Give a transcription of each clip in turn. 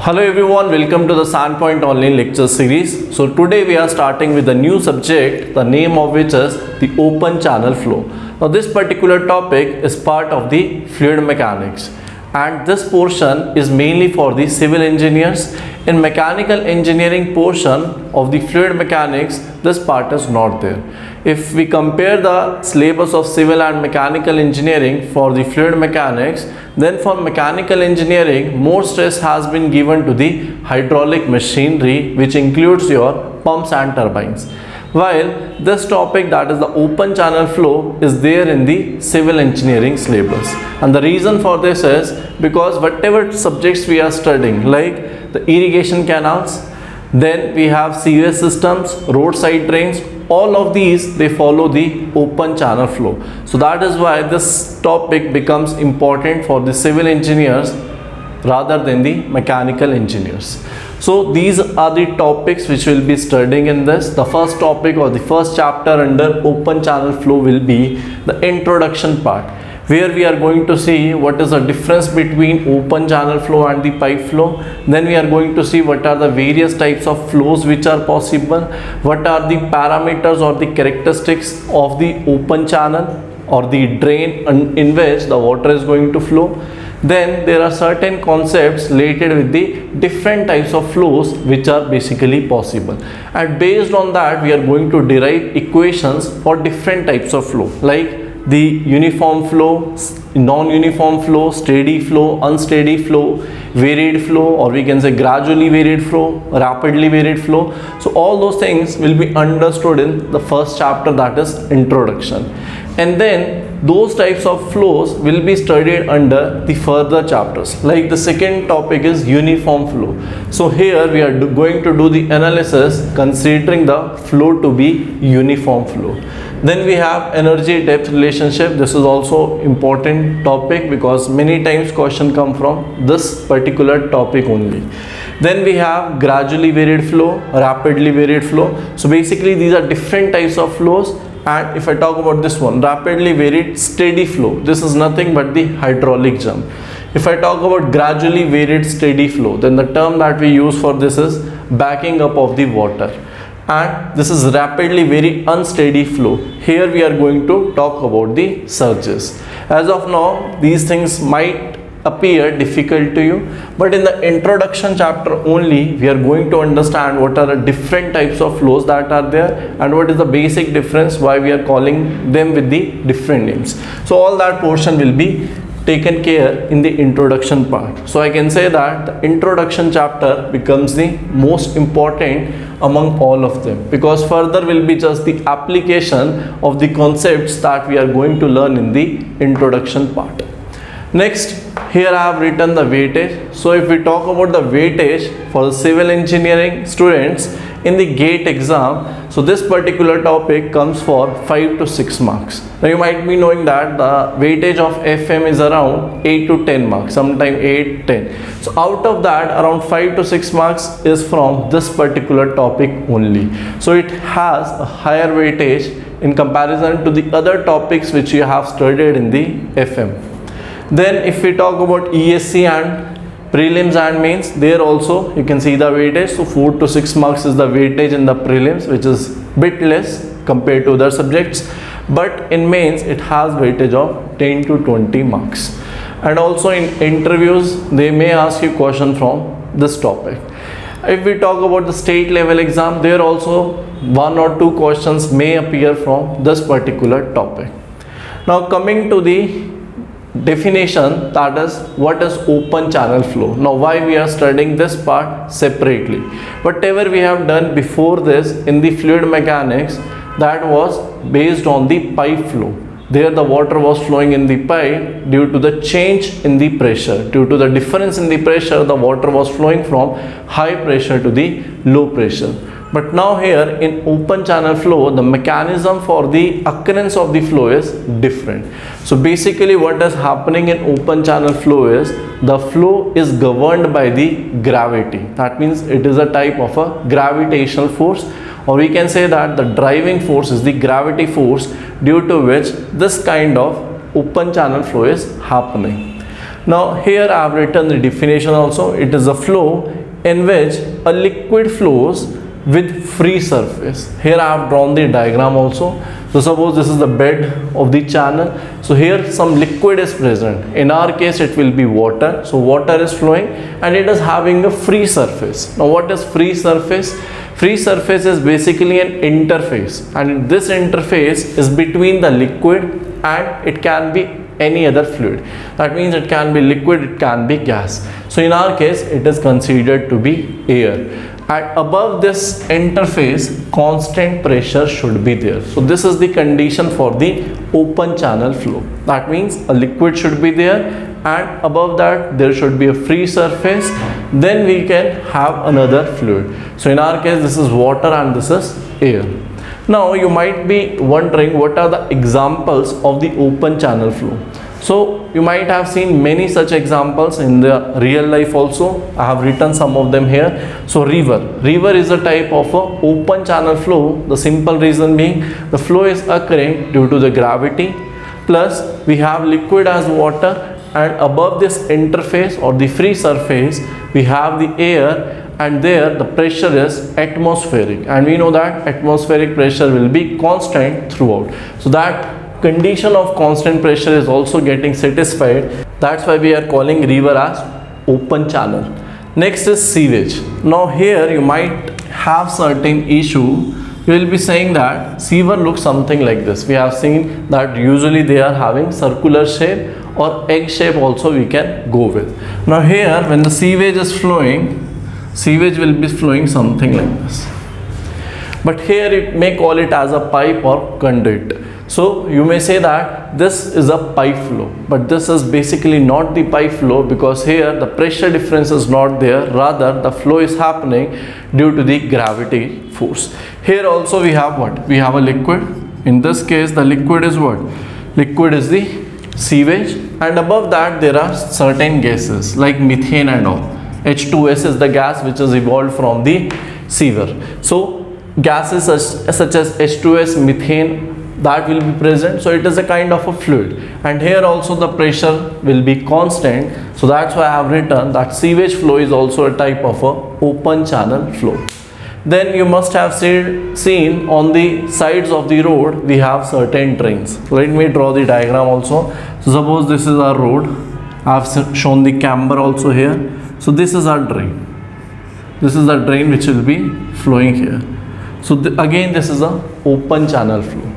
Hello everyone, welcome to the Sandpoint Online lecture series. So today we are starting with a new subject, the name of which is the open channel flow. Now this particular topic is part of the fluid mechanics, and this portion is mainly for the civil engineers. In mechanical engineering portion of the fluid mechanics, this part is not there. If we compare the syllabus of civil and mechanical engineering for the fluid mechanics, then for mechanical engineering more stress has been given to the hydraulic machinery, which includes your pumps and turbines, while this topic, that is the open channel flow, is there in the civil engineering syllabus. And the reason for this is because whatever subjects we are studying, like the irrigation canals, then we have sewage systems, roadside drains, all of these, they follow the open channel flow. So that is why this topic becomes important for the civil engineers rather than the mechanical engineers. So these are the topics which we'll be studying in this. The first topic or the first chapter under open channel flow will be the introduction part, where we are going to see what is the difference between open channel flow and the pipe flow. Then we are going to see what are the various types of flows which are possible, what are the parameters or the characteristics of the open channel or the drain in which the water is going to flow. Then there are certain concepts related with the different types of flows which are basically possible, and based on that we are going to derive equations for different types of flow, like the uniform flow, non-uniform flow, steady flow, unsteady flow, varied flow, or we can say gradually varied flow, rapidly varied flow. So all those things will be understood in the first chapter, that is introduction, and then those types of flows will be studied under the further chapters. Like the second topic is uniform flow. So here we are going to do the analysis considering the flow to be uniform flow. Then we have energy depth relationship. This is also important topic because many times question come from this particular topic only. Then we have gradually varied flow, rapidly varied flow. So basically these are different types of flows. And if I talk about this one, rapidly varied steady flow, this is nothing but the hydraulic jump. If I talk about gradually varied steady flow, then the term that we use for this is backing up of the water. And this is rapidly very unsteady flow. Here we are going to talk about the surges. As of now, these things might appear difficult to you, but in the introduction chapter only we are going to understand what are the different types of flows that are there and what is the basic difference, why we are calling them with the different names. So all that portion will be taken care in the introduction part. So I can say that the introduction chapter becomes the most important among all of them, because further will be just the application of the concepts that we are going to learn in the introduction part. Next, here I have written the weightage. So if we talk about the weightage for the civil engineering students in the GATE exam, so this particular topic comes for 5 to 6 marks. Now you might be knowing that the weightage of FM is around 8 to 10 marks, sometimes 8, 10. So out of that, around 5 to 6 marks is from this particular topic only. So it has a higher weightage in comparison to the other topics which you have studied in the FM. Then if we talk about ESC and prelims and mains, there also you can see the weightage. So 4 to 6 marks is the weightage in the prelims, which is bit less compared to other subjects, but in mains it has weightage of 10 to 20 marks. And also in interviews they may ask you question from this topic. If we talk about the state level exam, there also 1 or 2 questions may appear from this particular topic. Now coming to the definition, that is what is open channel flow. Now why we are studying this part separately? Whatever we have done before this in the fluid mechanics, that was based on the pipe flow. There the water was flowing in the pipe due to the change in the pressure. Due to the difference in the pressure, the water was flowing from high pressure to the low pressure. But now here in open channel flow, the mechanism for the occurrence of the flow is different. So basically what is happening in open channel flow is the flow is governed by the gravity. That means it is a type of a gravitational force, or we can say that the driving force is the gravity force due to which this kind of open channel flow is happening. Now here I have written the definition also. It is a flow in which a liquid flows with free surface. Here I have drawn the diagram also. So suppose this is the bed of the channel. So here some liquid is present. In our case it will be water. So water is flowing and it is having a free surface. Now what is free surface? Free surface is basically an interface, and this interface is between the liquid and it can be any other fluid. That means it can be liquid, it can be gas. So in our case it is considered to be air. And above this interface, constant pressure should be there. So this is the condition for the open channel flow. That means a liquid should be there, and above that there should be a free surface. Then we can have another fluid. So in our case this is water and this is air. Now you might be wondering what are the examples of the open channel flow. So you might have seen many such examples in the real life also. I have written some of them here. So river is a type of a open channel flow. The simple reason being the flow is occurring due to the gravity, plus we have liquid as water, and above this interface or the free surface we have the air, and there the pressure is atmospheric, and we know that atmospheric pressure will be constant throughout. So that condition of constant pressure is also getting satisfied. That's why we are calling river as open channel. Next is sewage. Now here you might have certain issue. You will be saying that sewer looks something like this. We have seen that usually they are having circular shape or egg shape also we can go with. Now here when the sewage is flowing, sewage will be flowing something like this. But here it may call it as a pipe or conduit. So you may say that this is a pipe flow, but this is basically not the pipe flow, because here the pressure difference is not there, rather the flow is happening due to the gravity force. Here also we have what? We have a liquid. In this case the liquid is what? Liquid is the sewage, and above that there are certain gases like methane and all. H2S is the gas which is evolved from the sewer. So gases such as H2S, methane, that will be present. So it is a kind of a fluid, and here also the pressure will be constant. So that's why I have written that sewage flow is also a type of a open channel flow. Then you must have seen on the sides of the road we have certain drains. Let me draw the diagram also. So suppose this is our road. I have shown the camber also here. So this is our drain. This is the drain which will be flowing here. So again this is a open channel flow.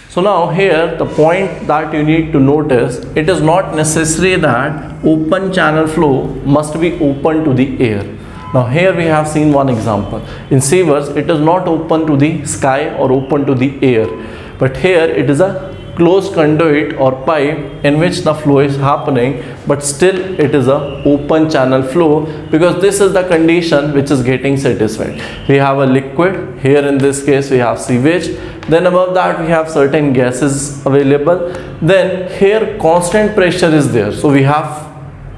So now here the point that you need to notice, it is not necessary that open channel flow must be open to the air. Now here we have seen one example. In sewers it is not open to the sky or open to the air, but here it is a closed conduit or pipe in which the flow is happening, but still it is a open channel flow, because this is the condition which is getting satisfied. We have a liquid, here in this case we have sewage, then above that we have certain gases available, then here constant pressure is there. So we have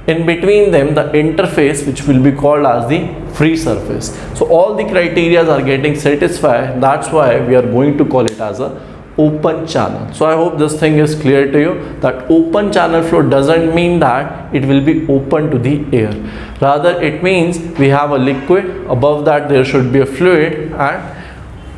in between them the interface which will be called as the free surface. So all the criteria are getting satisfied. That's why we are going to call it as a open channel. So I hope this thing is clear to you, that open channel flow doesn't mean that it will be open to the air. Rather it means we have a liquid, above that there should be a fluid, and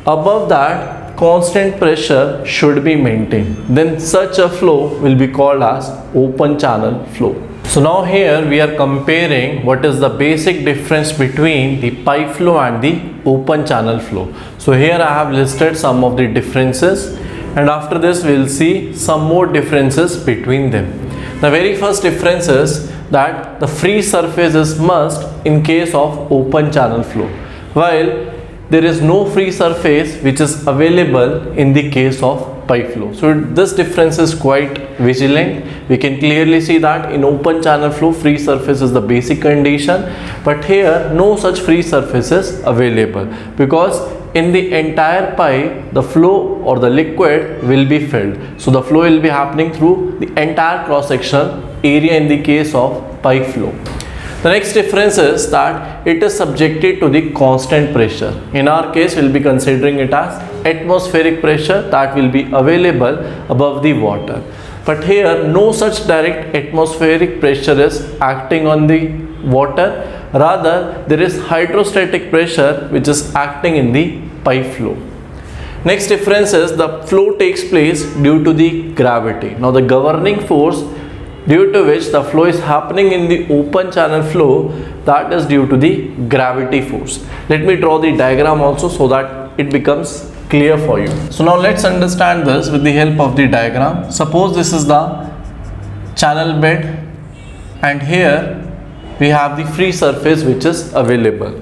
above that constant pressure should be maintained. Then such a flow will be called as open channel flow. So now here we are comparing what is the basic difference between the pipe flow and the open channel flow. So here I have listed some of the differences, and after this we will see some more differences between them. The very first difference is that the free surface is must in case of open channel flow, while there is no free surface which is available in the case of pipe flow. So this difference is quite vigilant. We can clearly see that in open channel flow free surface is the basic condition, but here no such free surface is available, because in the entire pipe the flow or the liquid will be filled. So the flow will be happening through the entire cross sectional area in the case of pipe flow. The next difference is that it is subjected to the constant pressure. In our case we will be considering it as atmospheric pressure that will be available above the water. But here no such direct atmospheric pressure is acting on the water, rather there is hydrostatic pressure which is acting in the pipe flow. Next difference is the flow takes place due to the gravity. Now the governing force due to which the flow is happening in the open channel flow, that is due to the gravity force. Let me draw the diagram also so that it becomes clear for you. So now let's understand this with the help of the diagram. Suppose this is the channel bed and here we have the free surface which is available.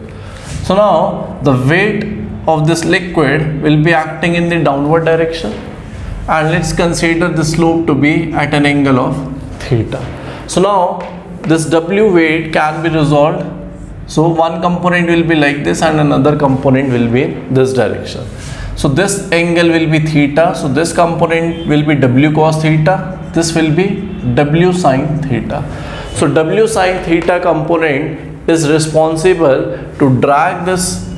So now the weight of this liquid will be acting in the downward direction, and let's consider the slope to be at an angle of theta. So now this W weight can be resolved. So one component will be like this and another component will be in this direction. So this angle will be theta. So this component will be W cos theta. This will be W sin theta. So W sin theta component is responsible to drag this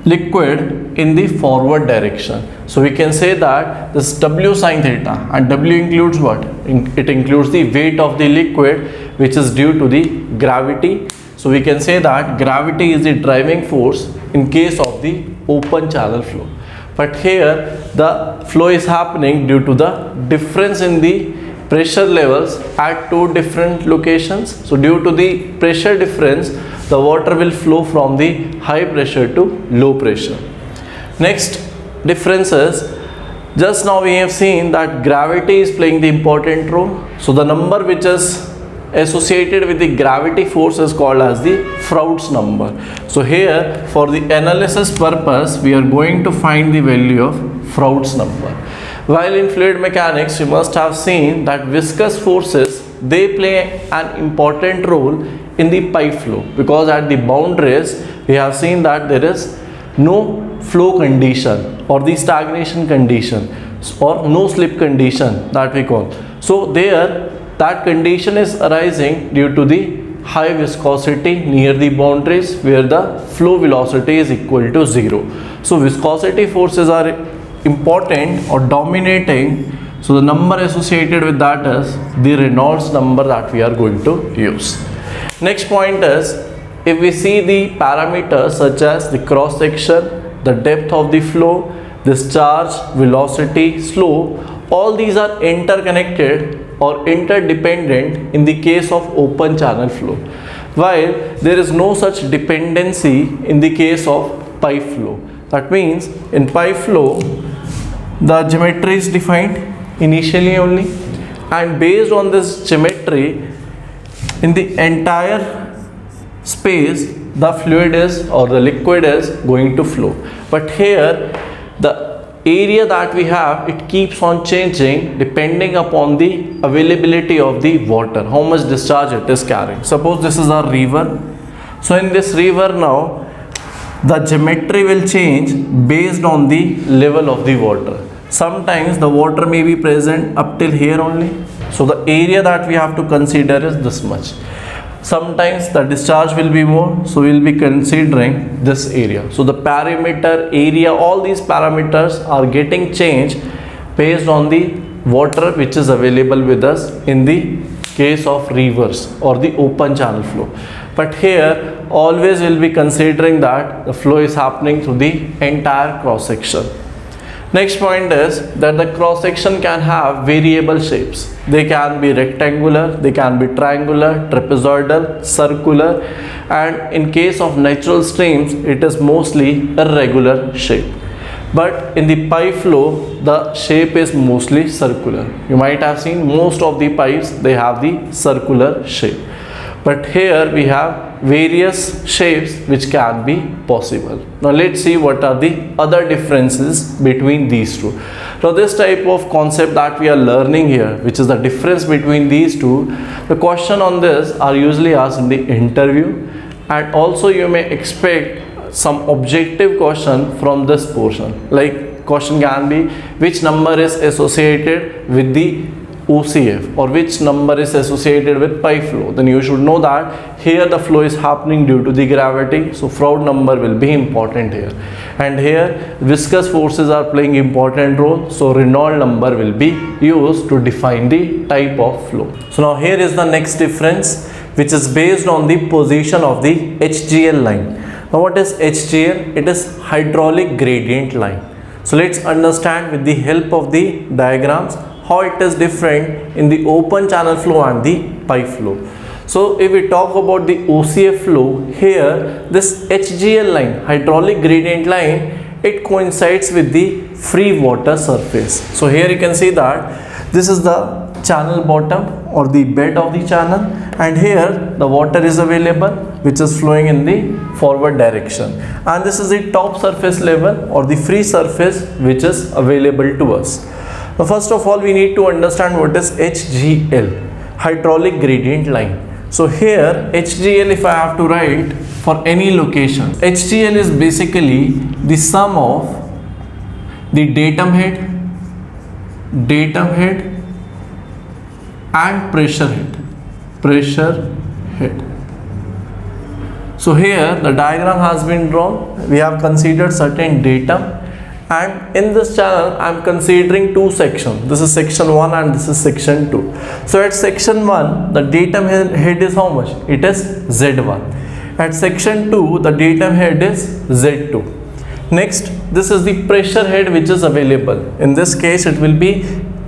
liquid in the forward direction. So we can say that this W sin theta, and W includes what? It includes the weight of the liquid which is due to the gravity. So we can say that gravity is the driving force in case of the open channel flow. But here the flow is happening due to the difference in the pressure levels at two different locations. So due to the pressure difference, the water will flow from the high pressure to low pressure. Next difference is, just now we have seen that gravity is playing the important role. So the number which is associated with the gravity force is called as the Froude's number. So here for the analysis purpose we are going to find the value of Froude's number. While in fluid mechanics you must have seen that viscous forces, they play an important role in the pipe flow, because at the boundaries we have seen that there is no flow condition or the stagnation condition or no slip condition that we call. So there that condition is arising due to the high viscosity near the boundaries where the flow velocity is equal to 0. So viscosity forces are important or dominating. So the number associated with that is the Reynolds number that we are going to use. Next point is, if we see the parameters such as the cross section, the depth of the flow, discharge, velocity, slope, all these are interconnected or interdependent in the case of open channel flow, while there is no such dependency in the case of pipe flow. That means in pipe flow the geometry is defined initially only, and based on this geometry in the entire space the fluid is or the liquid is going to flow. But here the area that we have, it keeps on changing depending upon the availability of the water, how much discharge it is carrying. Suppose this is our river. So in this river now the geometry will change based on the level of the water. Sometimes the water may be present up till here only, so the area that we have to consider is this much. Sometimes the discharge will be more, so we will be considering this area. So the perimeter, area, all these parameters are getting changed based on the water which is available with us in the case of rivers or the open channel flow. But here always we will be considering that the flow is happening through the entire cross section. Next point is that the cross section can have variable shapes. They can be rectangular, they can be triangular, trapezoidal, circular, and in case of natural streams it is mostly irregular shape. But in the pipe flow the shape is mostly circular. You might have seen most of the pipes, they have the circular shape. But here we have various shapes which can be possible. Now let's see what are the other differences between these two. Now this type of concept that we are learning here, which is the difference between these two, the question on this are usually asked in the interview, and also you may expect some objective question from this portion. Like question can be, which number is associated with the OCF, or which number is associated with pi flow, then you should know that here the flow is happening due to the gravity, so Froude number will be important here. And here viscous forces are playing important role, so Reynolds number will be used to define the type of flow. So now here is the next difference, which is based on the position of the HGL line. Now what is HGL? It is hydraulic gradient line. So let's understand with the help of the diagrams how it is different in the open channel flow and the pi flow. So if we talk about the OCF flow, here this HGL line, hydraulic gradient line, it coincides with the free water surface. So here you can see that this is the channel bottom or the bed of the channel, and here the water is available which is flowing in the forward direction, and this is the top surface level or the free surface which is available to us. Now first of all we need to understand what is HGL, hydraulic gradient line. So here HGL, if I have to write for any location, HGL is basically the sum of the datum head and pressure head. So here the diagram has been drawn. We have considered certain datum, and in this channel I am considering two sections. This is section 1 and this is section 2. So at section 1 the datum head is how much? It is Z1. At section 2 the datum head is Z2. Next, this is the pressure head which is available. In this case it will be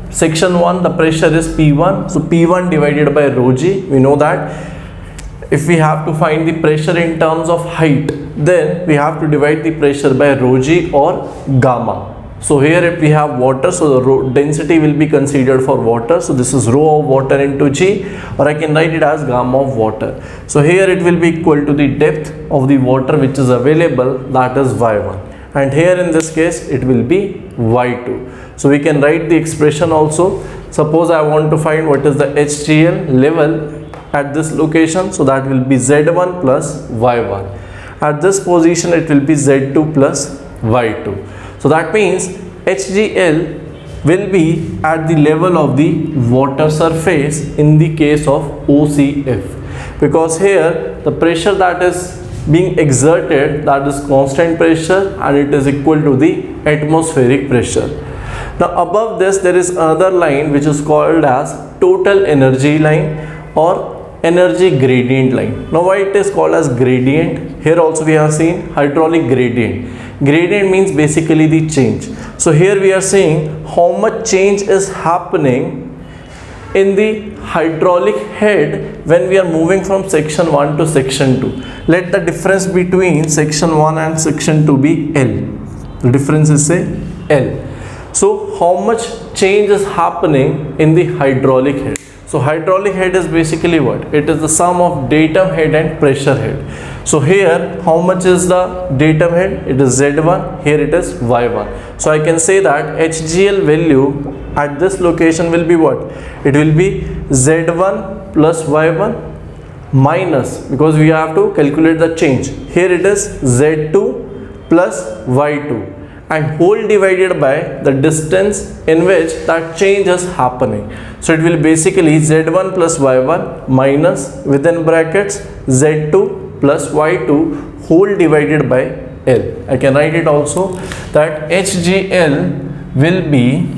section 1, the pressure is P1, so P1 divided by rho g. We know that if we have to find the pressure in terms of height, then we have to divide the pressure by rho g or gamma. So here if we have water, so the density will be considered for water, so this is rho of water into g, or I can write it as gamma of water. So here it will be equal to the depth of the water which is available, that is y1, and here in this case it will be y2. So we can write the expression also. Suppose I want to find what is the HGL level at this location, so that will be Z1 plus Y1. At this position it will be Z2 plus Y2. So that means HGL will be at the level of the water surface in the case of OCF, because here the pressure that is being exerted, that is constant pressure, and it is equal to the atmospheric pressure. Now above this there is another line which is called as total energy line or energy gradient line. Now why it is called as gradient? Here also we have seen hydraulic gradient. Gradient means basically the change. So here we are saying how much change is happening in the hydraulic head when we are moving from section 1 to section 2. Let the difference between section 1 and section 2 be L. The difference is say L. So how much change is happening in the hydraulic head? So hydraulic head is basically what? It is the sum of datum head and pressure head. So here how much is the datum head? It is Z1, here it is Y1. So I can say that HGL value at this location will be what? It will be Z1 plus Y1 minus, because we have to calculate the change. Here it is Z2 plus Y2, and whole divided by the distance in which that change is happening. So it will basically Z1 plus Y1 minus within brackets Z2 plus Y2 whole divided by L. I can write it also that HGL will be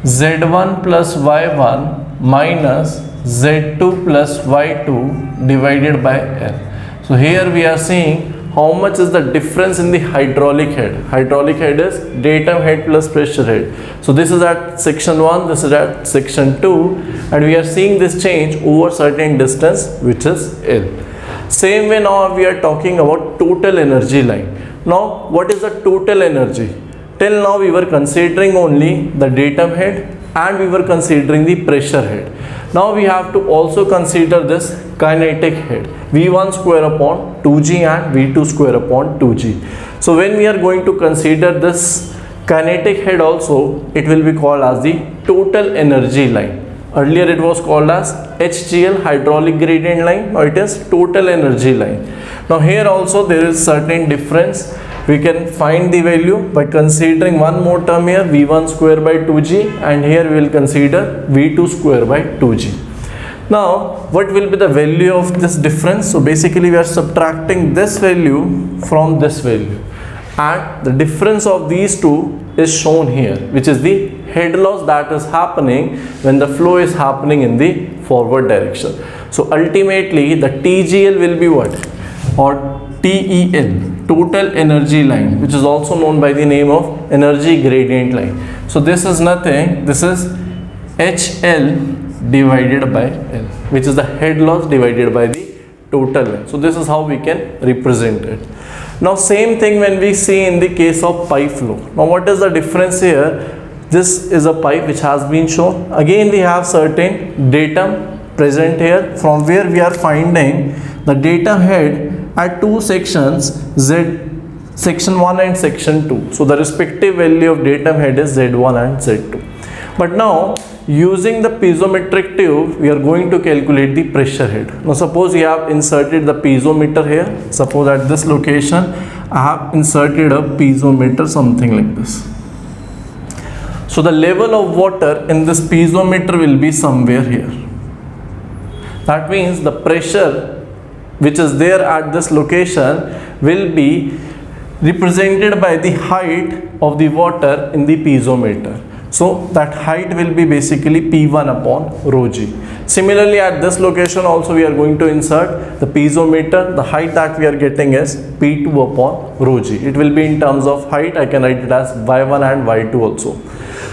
Z1 plus Y1 minus Z2 plus Y2 divided by L. So here we are seeing how much is the difference in the hydraulic head. Hydraulic head is datum head plus pressure head. So this is at section 1, this is at section 2, and we are seeing this change over certain distance which is L. Same way now we are talking about total energy line. Now what is the total energy? Till now we were considering only the datum head and we were considering the pressure head. Now we have to also consider this kinetic head, V1 square upon 2g and V2 square upon 2g. So when we are going to consider this kinetic head also, it will be called as the total energy line. Earlier it was called as HGL, hydraulic gradient line. Now it is total energy line. Now here also there is certain difference. We can find the value by considering one more term here, V1 square by 2g, and here we will consider V2 square by 2g. Now, what will be the value of this difference? So basically we are subtracting this value from this value, and the difference of these two is shown here, which is the head loss that is happening when the flow is happening in the forward direction. So ultimately the TGL will be what? Or TEL, total energy line, which is also known by the name of energy gradient line. So this is nothing, this is HL divided by L, which is the head loss divided by the total line. So this is how we can represent it. Now same thing when we see in the case of pipe flow. Now what is the difference here? This is a pipe which has been shown. Again we have certain datum present here, from where we are finding the datum head at two sections, Z, section 1 and section 2. So the respective value of datum head is Z1 and Z2. But now using the piezometric tube, we are going to calculate the pressure head. Now suppose you have inserted the piezometer here. Suppose at this location I have inserted a piezometer, something like this. So the level of water in this piezometer will be somewhere here. That means the pressure which is there at this location will be represented by the height of the water in the piezometer. So that height will be basically P1 upon rho g. Similarly at this location also we are going to insert the piezometer. The height that we are getting is P2 upon rho g. It will be in terms of height. I can write it as Y1 and Y2 also.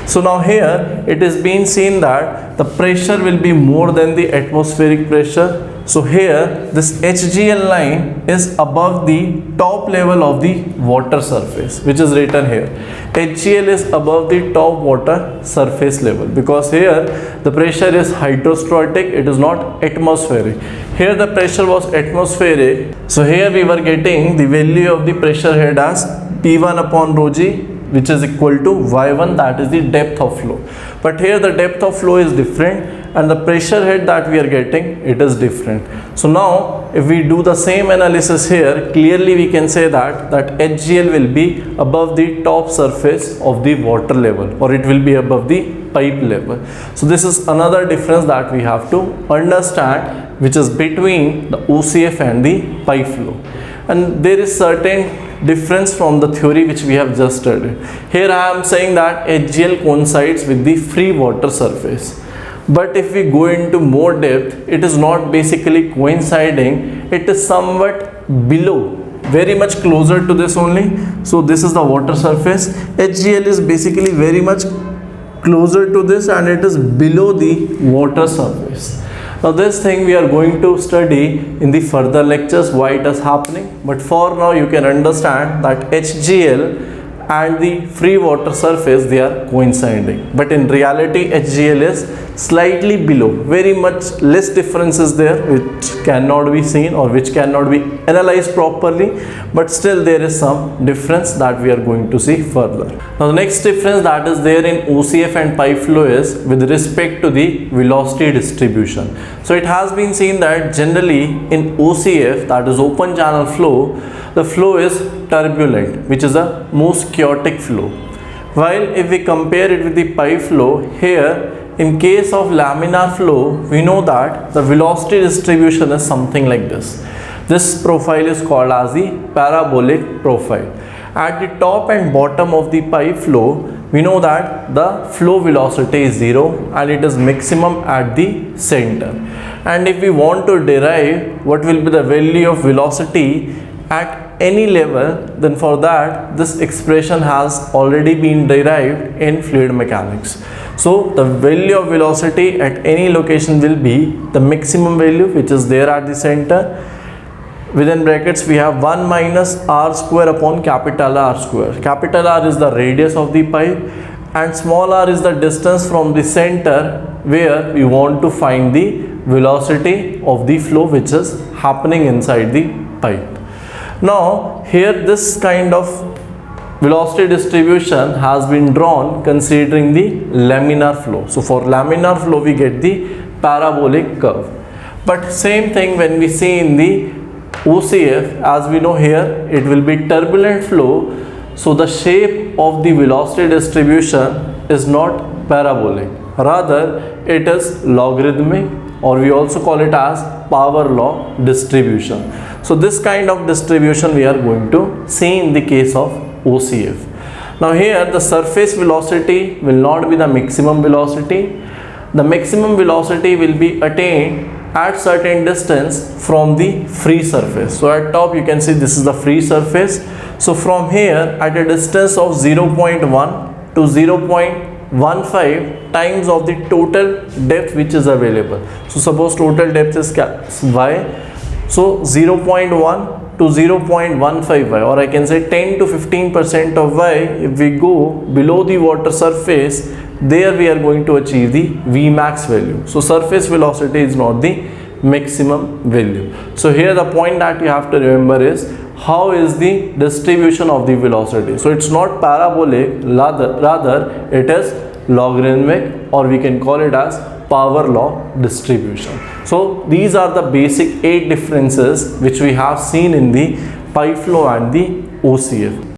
So now here it is being seen that the pressure will be more than the atmospheric pressure. So here this HGL line is above the top level of the water surface, which is written here. HGL is above the top water surface level, because here the pressure is hydrostatic, it is not atmospheric. Here the pressure was atmospheric. So here we were getting the value of the pressure head as P1 upon rho g, which is equal to Y1, that is the depth of flow. But here the depth of flow is different, and the pressure head that we are getting, it is different. So now if we do the same analysis here, clearly we can say that HGL will be above the top surface of the water level, or it will be above the pipe level. So this is another difference that we have to understand, which is between the OCF and the pipe flow. And there is certain difference from the theory which we have just studied. Here I am saying that HGL coincides with the free water surface. But if we go into more depth, it is not basically coinciding, it is somewhat below, very much closer to this only. So this is the water surface. HGL is basically very much closer to this, and it is below the water surface. Now this thing we are going to study in the further lectures, why it is happening. But for now you can understand that HGL and the free water surface, they are coinciding. But in reality HGL is slightly below, very much less differences there which cannot be seen or which cannot be analyzed properly, but still there is some difference that we are going to see further. Now the next difference that is there in OCF and pipe flow is with respect to the velocity distribution. So it has been seen that generally in OCF, that is open channel flow, the flow is turbulent, which is the most chaotic flow. While if we compare it with the pipe flow, here in case of laminar flow, we know that the velocity distribution is something like this. This profile is called as the parabolic profile. At the top and bottom of the pipe flow, we know that the flow velocity is 0 and it is maximum at the center. And if we want to derive what will be the value of velocity at any level, then for that this expression has already been derived in fluid mechanics. So the value of velocity at any location will be the maximum value which is there at the center. Within brackets we have 1 minus r square upon capital R square. Capital R is the radius of the pipe and small r is the distance from the center where we want to find the velocity of the flow which is happening inside the pipe. Now here this kind of velocity distribution has been drawn considering the laminar flow. So for laminar flow we get the parabolic curve. But same thing when we see in the OCF, as we know here, it will be turbulent flow. So the shape of the velocity distribution is not parabolic, rather it is logarithmic, or we also call it as power law distribution. So this kind of distribution we are going to see in the case of OCF. Now here the surface velocity will not be the maximum velocity. The maximum velocity will be attained at certain distance from the free surface. So at top you can see this is the free surface. So from here at a distance of 0.1 to 0.15 times of the total depth which is available. So suppose total depth is y. So 0.1 to 0.15 y, or I can say 10 to 15% of y. If we go below the water surface, there we are going to achieve the Vmax value. So surface velocity is not the maximum value. So here the point that you have to remember is how is the distribution of the velocity. So it's not parabolic, rather it is logarithmic, or we can call it as power law distribution. So these are the basic 8 differences which we have seen in the pipe flow and the OCF.